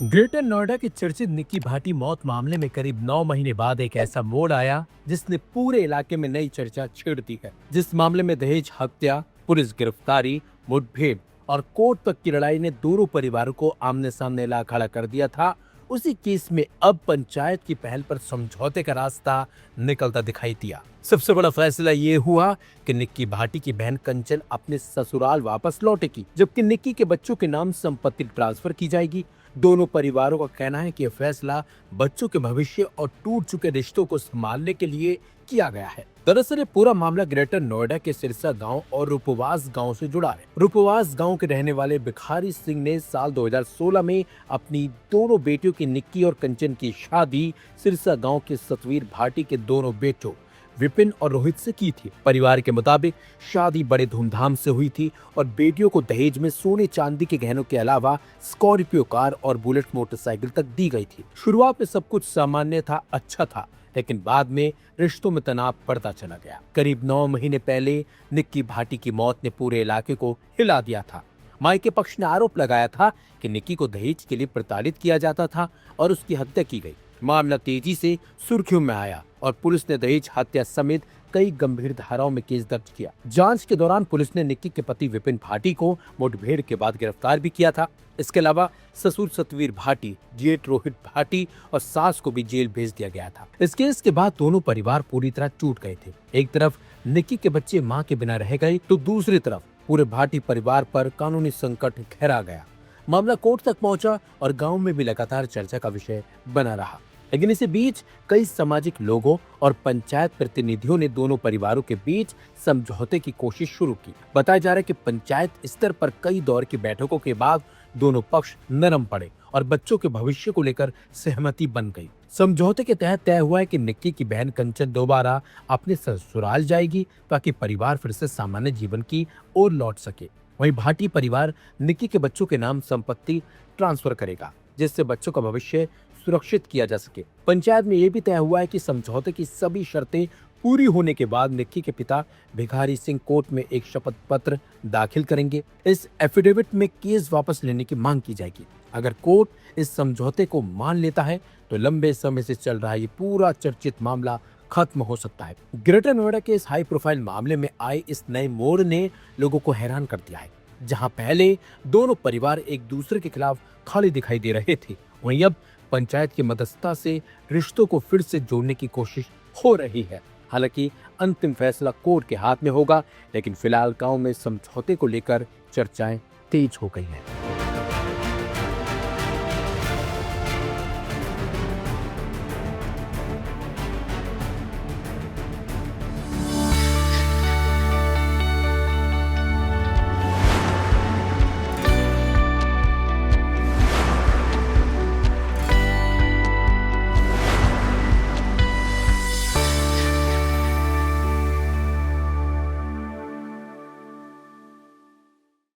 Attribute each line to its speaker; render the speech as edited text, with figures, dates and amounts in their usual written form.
Speaker 1: Greater Noida के चर्चित निक्की भाटी मौत मामले में करीब 9 महीने बाद एक ऐसा मोड़ आया जिसने पूरे इलाके में नई चर्चा छेड़ दी है। जिस मामले में दहेज हत्या, पुलिस गिरफ्तारी, मुठभेड़ और कोर्ट तक की लड़ाई ने दोनों परिवारों को आमने सामने ला खड़ा कर दिया था, उसी केस में अब पंचायत की पहल पर समझौते का रास्ता निकलता दिखाई दिया। सबसे बड़ा फैसला ये हुआ कि निक्की भाटी की बहन कंचन अपने ससुराल वापस लौटेगी, जबकि निक्की के बच्चों के नाम संपत्ति ट्रांसफर की जाएगी। दोनों परिवारों का कहना है कि यह फैसला बच्चों के भविष्य और टूट चुके रिश्तों को संभालने के लिए किया गया है। दरअसल ये पूरा मामला ग्रेटर नोएडा के सिरसा गांव और रूपवास गांव से जुड़ा है। रूपवास गांव के रहने वाले भिखारी सिंह ने साल 2016 में अपनी दोनों बेटियों की निक्की और कंचन की शादी सिरसा गांव के सतवीर भाटी के दोनों बेटों विपिन और रोहित से की थी। परिवार के मुताबिक शादी बड़े धूमधाम से हुई थी और बेटियों को दहेज में सोने चांदी के गहनों के अलावा स्कॉर्पियो कार और बुलेट मोटरसाइकिल तक दी गई थी। शुरुआत में सब कुछ सामान्य था, अच्छा था, लेकिन बाद में रिश्तों में तनाव बढ़ता चला गया। करीब 9 महीने पहले निक्की भाटी की मौत ने पूरे इलाके को हिला दिया था। मायके पक्ष ने आरोप लगाया था कि निक्की को दहेज के लिए प्रताड़ित किया जाता था और उसकी हत्या की गई। मामला तेजी से सुर्खियों में आया और पुलिस ने दहेज हत्या समेत कई गंभीर धाराओं में केस दर्ज किया। जांच के दौरान पुलिस ने निक्की के पति विपिन भाटी को मुठभेड़ के बाद गिरफ्तार भी किया था। इसके अलावा ससुर सतवीर भाटी, जेठ रोहित भाटी और सास को भी जेल भेज दिया गया था। इस केस के बाद दोनों परिवार पूरी तरह टूट गए थे। एक तरफ निक्की के बच्चे मां के बिना रह गए, तो दूसरी तरफ पूरे भाटी परिवार पर कानूनी संकट घेरा गया। मामला कोर्ट तक पहुंचा और गांव में भी लगातार चर्चा का विषय बना रहा। लेकिन इसी बीच कई सामाजिक लोगों और पंचायत प्रतिनिधियों ने दोनों परिवारों के बीच समझौते की कोशिश शुरू की। बताया जा रहा है कि पंचायत स्तर पर कई दौर की बैठकों के बाद दोनों पक्ष नरम पड़े और बच्चों के भविष्य को लेकर सहमति बन गई। समझौते के तहत तय हुआ है कि निक्की की बहन कंचन दोबारा अपने ससुराल जाएगी ताकि परिवार फिर से सामान्य जीवन की ओर लौट सके। वहीं भाटी परिवार निक्की के बच्चों के नाम संपत्ति ट्रांसफर करेगा, जिससे बच्चों का भविष्य सुरक्षित किया जा सके। पंचायत में यह भी तय हुआ है कि समझौते की सभी शर्तें पूरी होने के बाद निक्की के पिता भिखारी सिंह कोर्ट में एक शपथ पत्र दाखिल करेंगे। इस एफिडेविट में केस वापस लेने की मांग की जाएगी। अगर कोर्ट इस समझौते को मान लेता है तो लंबे समय से चल रहा ये पूरा चर्चित मामला खत्म हो सकता है। ग्रेटर नोएडा के इस हाई प्रोफाइल मामले में आए इस नए मोड़ ने लोगों को हैरान कर दिया है। जहां पहले दोनों परिवार एक दूसरे के खिलाफ खड़े दिखाई दे रहे थे, वहीं अब पंचायत की मध्यस्थता से रिश्तों को फिर से जोड़ने की कोशिश हो रही है। हालांकि अंतिम फैसला कोर्ट के हाथ में होगा, लेकिन फिलहाल गांव में समझौते को लेकर चर्चाएं तेज हो गई हैं।